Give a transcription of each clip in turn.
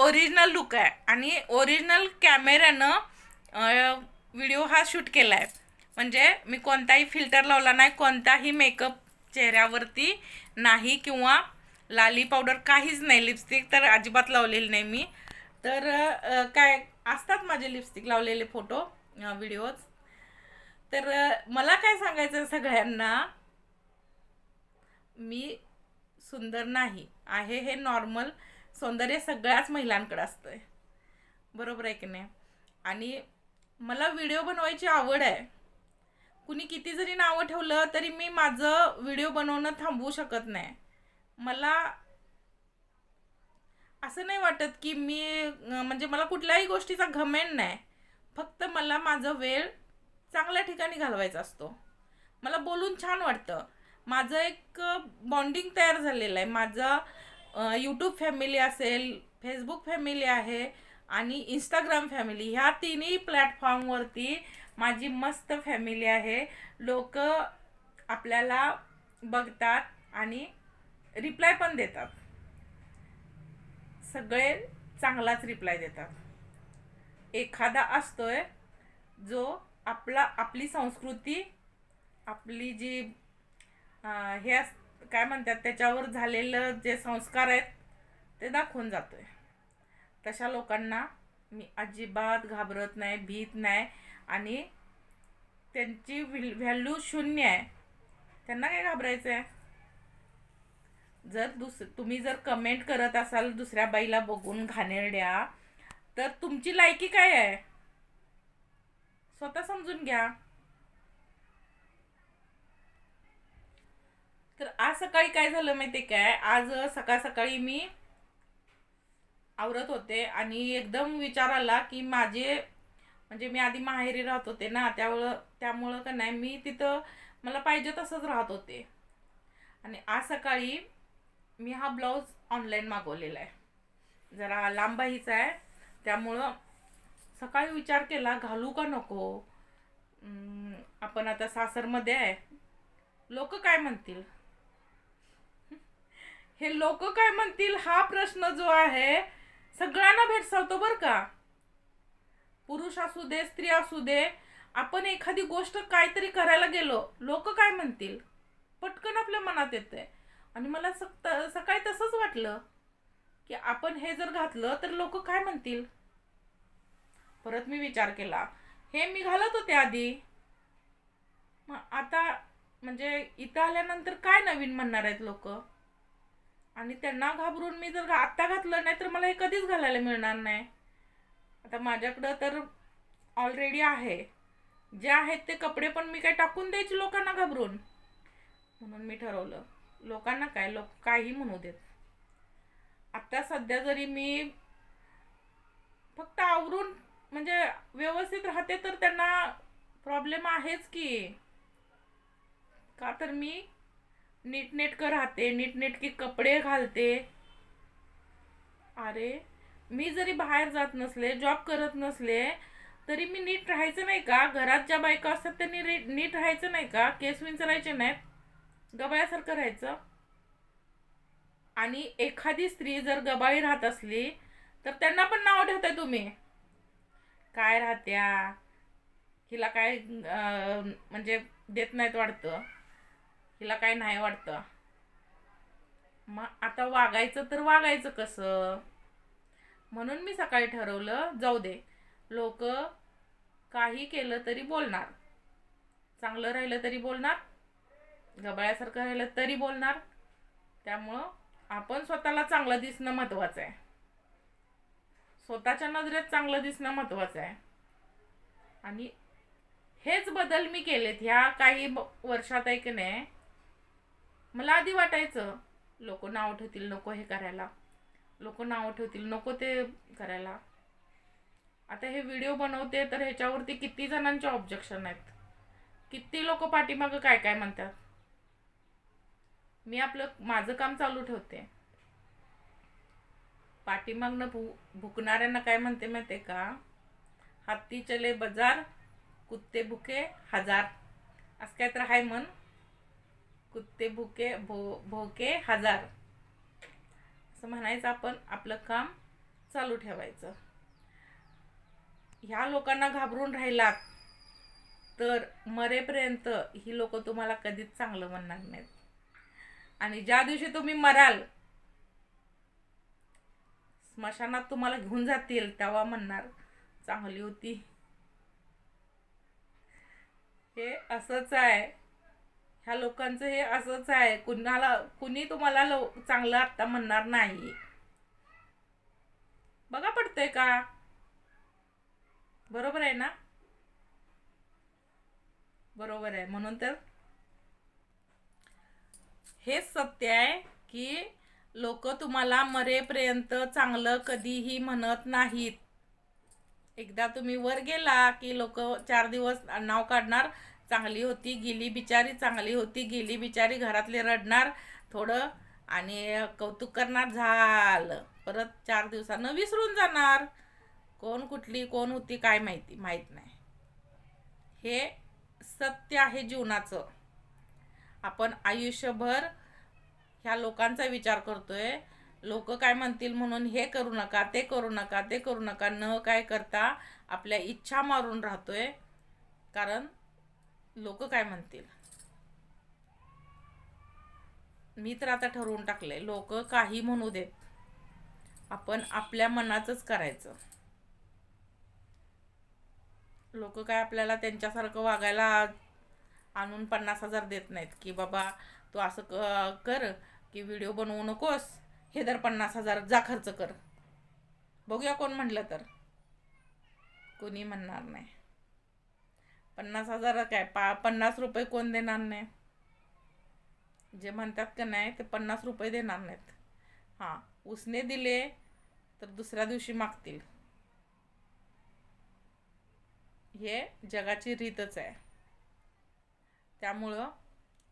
Original look आहे आणि original कॅमेऱ्यानं video हा शूट केला आहे. म्हणजे मी कोणताही फिल्टर लावला नाही, कोणताही मेकअप चेहऱ्यावरती नाही किंवा लाली पावडर काहीच नाही. लिपस्टिक तर अजिबात लावलेली नाही मी. तर काय असतात माझे लिपस्टिक लावलेले फोटो व्हिडिओज. तर मला काय सांगायचं सगळ्यांना, मी सुंदर नाही आहे हे नॉर्मल सौंदर्य सगळ्याच महिलांकडे असतंय, बरोबर आहे की नाही. आणि मला व्हिडिओ बनवायची आवड आहे. कुणी किती जरी नावं ठेवलं तरी मी माझं व्हिडिओ बनवणं थांबवू शकत नाही. मला असं नाही वाटत की मी म्हणजे मला कुठल्याही गोष्टीचा घमेंड नाही. फक्त मला माझं वेळ चांगल्या ठिकाणी घालवायचा असतो. मला बोलून छान वाटतं. माझं एक बॉन्डिंग तयार झालेलं आहे. माझं यूट्यूब फॅमिली असेल, फेसबुक फॅमिली आहे आणि इंस्टाग्राम फॅमिली, ह्या तिन्ही प्लॅटफॉर्मवरती माझी मस्त फॅमिली आहे. लोक आपल्याला बघतात आणि रिप्लाय पण देतात. सगळे चांगलाच रिप्लाय देतात. एखादा असतोय जो आपली संस्कृती, आपली जी हे काय म्हणतात त्याच्यावर झालेलं जे संस्कार आहेत ते दाखवून जातोय. तशा लोकांना मी अजिबात घाबरत नाही, भीत नाही आणि त्यांची व्हॅल्यू शून्य आहे. त्यांना काय घाबरायचं आहे. तुम्ही जर कमेंट करत असाल दुसऱ्या बाईला बघून घाणेरड्या, तर तुमची लायकी काय आहे स्वतः समजून घ्या. तर आज सकाळी काय झालं माहिती काय, आज सकाळ सकाळी मी आवरत होते आणि एकदम विचार आला की म्हणजे मी आधी माहेरी राहत होते ना, त्यामुळं का नाही मी तिथं मला पाहिजे तसंच राहत होते. आणि आज सकाळी मी हा ब्लाऊज ऑनलाईन मागवलेला आहे. जरा लांब बाहीचा आहे, त्यामुळं सकाळी विचार केला घालू का नको. आपण आता सासरमध्ये आहे, लोक काय म्हणतील, हे लोक काय म्हणतील हा प्रश्न जो आहे सगळ्यांना भेडसावतो बरं का. पुरुष असू दे, स्त्री असू दे, आपण एखादी गोष्ट काहीतरी करायला गेलो, लोक काय म्हणतील पटकन आपल्या मनात येते. आणि मला सकाळी तसंच वाटलं की आपण हे जर घातलं तर लोक काय म्हणतील. परत मी विचार केला, हे मी घालत होते आधी, मग आता म्हणजे इथं आल्यानंतर काय नवीन म्हणणार आहेत लोक. आणि त्यांना घाबरून मी जर आत्ता घातलं नाही तर मला हे कधीच घालायला मिळणार नाही. आता माझ्याकडं तर ऑलरेडी आहे, जे आहेत ते कपडे पण मी काय टाकून द्यायची लोकांना घाबरून. म्हणून मी ठरवलं लोकांना काय, लोक काही म्हणू देत. आता सध्या जरी मी फक्त आवरून म्हणजे व्यवस्थित राहते तर त्यांना प्रॉब्लेम आहेच की. का तर मी नीटनेटकं राहते, नीटनेटकी कपडे घालते. अरे मी जरी बाहेर जात नसले, जॉब करत नसले, तरी मी नीट राहायचं नाही का. घरात ज्या बायका असतात त्यांनी नीट राहायचं नाही का. केस विंचरायचे नाहीत, गबाळ्यासारखं राहायचं. आणि एखादी स्त्री जर गबाळी राहत असली तर त्यांना पण नाव ठेवताय तुम्ही, काय राहत्या, हिला काय म्हणजे देत नाहीत वाटतं, हिला काय नाही वाटतं. मग आता वागायचं तर वागायचं कसं. म्हणून मी सकाळी ठरवलं जाऊ दे, लोक काही केलं तरी बोलणार, चांगलं राहिलं तरी बोलणार, गबाळ्यासारखं राहिलं तरी बोलणार. त्यामुळं आपण स्वतःला चांगलं दिसणं महत्त्वाचं आहे, स्वतःच्या नजरेत चांगलं दिसणं महत्त्वाचं आहे. आणि हेच बदल मी केलेत ह्या काही वर्षात आहे की नाही. मला आधी वाटायचं लोक नाव ठेवतील, नको हे करायला, लोक नाव ठेवतील, नको ते करायला. आता हे व्हिडिओ बनवते तर ह्याच्यावरती किती जणांचे ऑब्जेक्शन आहेत, किती लोक पाठीमागं काय काय म्हणतात. मी माझं काम चालू ठेवते. पाठीमागनं भुकणाऱ्यांना काय म्हणते माहिती का, हत्ती चले बाजार, कुत्ते भुके हजार, असं काय तर हाय म्हण. कुत्ते भुके हजार असं म्हणायचं. आपण आपलं काम चालू ठेवायचं. ह्या लोकांना घाबरून राहिलात तर मरेपर्यंत ही लोक तुम्हाला कधीच चांगलं म्हणणार नाहीत. आणि ज्या दिवशी तुम्ही मराल, स्मशानात तुम्हाला घेऊन जातील, तेव्हा म्हणणार चांगली होती. हे असंच आहे, ह्या लोकांचं हे असंच आहे. कुणी तुम्हाला चांगलं आता म्हणणार नाही. बघा पडतंय का? बरोबर आहे ना? बरोबर आहे. म्हणून तर हेच सत्य आहे की लोक तुम्हाला मरेपर्यंत चांगलं कधीही म्हणत नाहीत. एकदा तुम्ही वर गेला की लोक 4 दिवस नाव काढणार, चांगली होती गेली बिचारी, चांगली होती गेली बिचारी, घरातले रडणार थोडं आणि कौतुक करणार, झालं. परत 4 दिवसानं विसरून जाणार. कोण कुठली कोण होती काय माहीत नाही. हे सत्य आहे जीवनाचं. आपण आयुष्यभर ह्या लोकांचा विचार करतोय, लोक काय म्हणतील म्हणून हे करू नका, ते करू नका, ते करू नका, न काय करता आपल्या इच्छा मारून राहतोय. कारण लोक काय म्हणतील. मी तर आता ठरवून टाकले, लोक काही म्हणू देत, आपण आपल्या मनाचंच करायचं. लोक काय आपल्याला त्यांच्यासारखं वागायला आणून 50,000 देत नाहीत की बाबा तू असं कर की व्हिडिओ बनवू नकोस, हे दर 50,000 जा खर्च कर. बघूया कोण म्हटलं तर. कोणी म्हणणार नाही. 50,000 काय 50 रुपये कोण देणार नाही. जे म्हणतात का नाही ते 50 रुपये देणार नाहीत. हां, उसने दिले तर दुसऱ्या दिवशी मागतील. हे जगाची रीतच आहे. त्यामुळं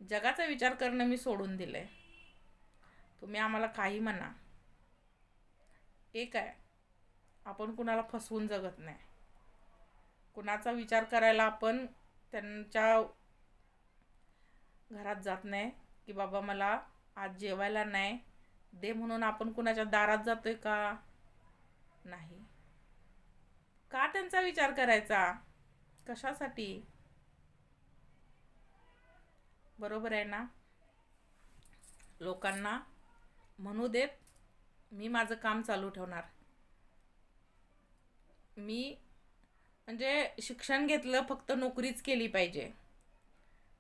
जगाचा विचार करणं मी सोडून दिलंय. तुम्ही आम्हाला काही म्हणा, एक आहे, आपण कुणाला फसवून जगत नाही. कुणाचा विचार करायला आपण त्यांच्या घरात जात नाही की बाबा मला आज जेवायला नाही दे म्हणून आपण कुणाच्या दारात जातोय का? नाही. का त्यांचा विचार करायचा? कशासाठी? बरोबर आहे ना? लोकांना म्हणू देत, मी माझं काम चालू ठेवणार. मी म्हणजे शिक्षण घेतलं फक्त नोकरीच केली पाहिजे.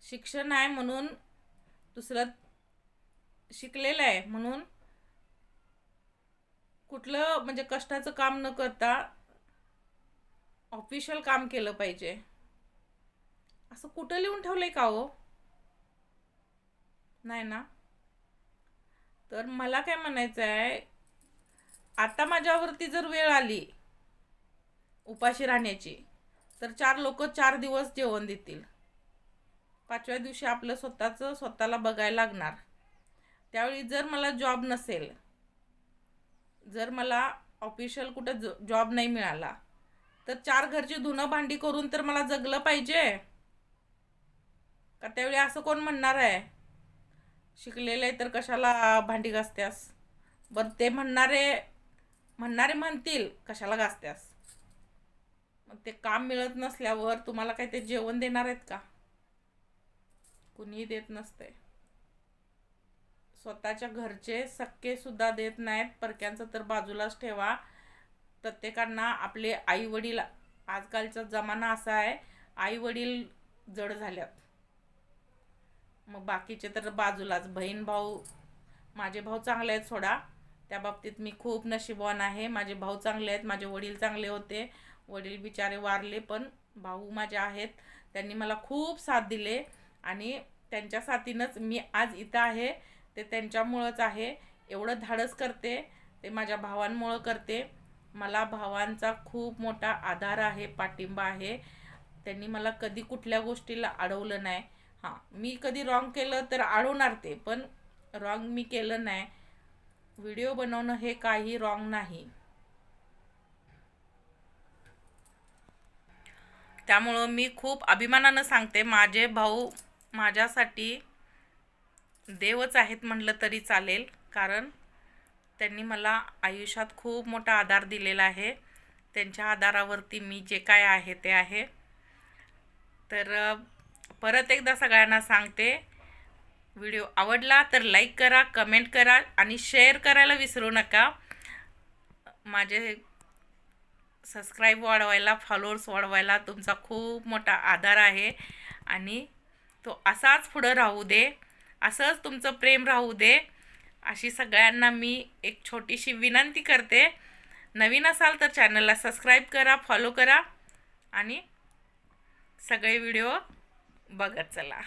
शिक्षण आहे म्हणून दुसरं शिकलेलं आहे म्हणून कुठलं म्हणजे कष्टाचं काम न करता ऑफिशियल काम केलं पाहिजे. असं कुठं लिहून ठेवलंय का हो? नाही ना. तर मला काय म्हणायचं आहे, आता माझ्यावरती जर वेळ आली उपाशी राहण्याची तर 4 लोक 4 दिवस जेवण देतील. 5व्या दिवशी आपलं स्वतःला बघायला लागणार. त्यावेळी जर मला जॉब नसेल, जर मला ऑफिशियल कुठं जॉब नाही मिळाला तर 4 घरची धुणं भांडी करून तर मला जगलं पाहिजे का? त्यावेळी असं कोण म्हणणार आहे, शिकलेलं आहे तर कशाला भांडी घासत्यास? बरं, ते म्हणणारे म्हणतील कशाला घासत्यास. मग ते काम मिळत नसल्यावर तुम्हाला काय ते जेवण देणार आहेत का? कुणीही देत नसते. स्वतःच्या घरचे सक्के सुद्धा देत नाहीत, परक्यांचं तर बाजूलाच ठेवा. प्रत्येकांना आपले आई वडील, आजकालचा जमाना असा आहे आई वडील जड झाल्यात, मग बाकीचे तर बाजूलाच. बहीण भाऊ, माझे भाऊ चांगले आहेत सोडा, त्या बाबतीत मी खूप नशीबवान आहे. माझे भाऊ चांगले आहेत, माझे वडील चांगले होते. वडील बिचारे वारले पण भाऊ माझे आहेत, त्यांनी मला खूप साथ दिले आणि त्यांच्या साथीनंच मी आज इथं आहे. ते त्यांच्यामुळंच आहे. एवढं धाडस करते ते माझ्या भावांमुळं करते. मला भावांचा खूप मोठा आधार आहे, पाठिंबा आहे. त्यांनी मला कधी कुठल्या गोष्टीला अडवलं नाही. हां, मी कधी रॉंग केलं तर अडवणार ते, पण रॉंग मी केलं नाही. व्हिडिओ बनवणं हे काही रॉंग नाही. त्यामुळं मी खूप अभिमानानं सांगते, माझे भाऊ माझ्यासाठी देवच आहेत म्हणलं तरी चालेल. कारण त्यांनी मला आयुष्यात खूप मोठा आधार दिलेला आहे. त्यांच्या आधारावरती मी जे काय आहे ते आहे. तर परत एकदा सगळ्यांना सांगते, व्हिडिओ आवडला तर लाईक करा, कमेंट करा आणि शेअर करायला विसरू नका. माझे सबस्क्राईब वाढवायला, फॉलोअर्स वाढवायला तुमचा खूप मोठा आधार आहे आणि तो असाच पुढं राहू दे, असंच तुमचं प्रेम राहू दे, अशी सगळ्यांना मी एक छोटीशी विनंती करते. नवीन असाल तर चॅनलला सबस्क्राईब करा, फॉलो करा आणि सगळे व्हिडिओ बघत चला.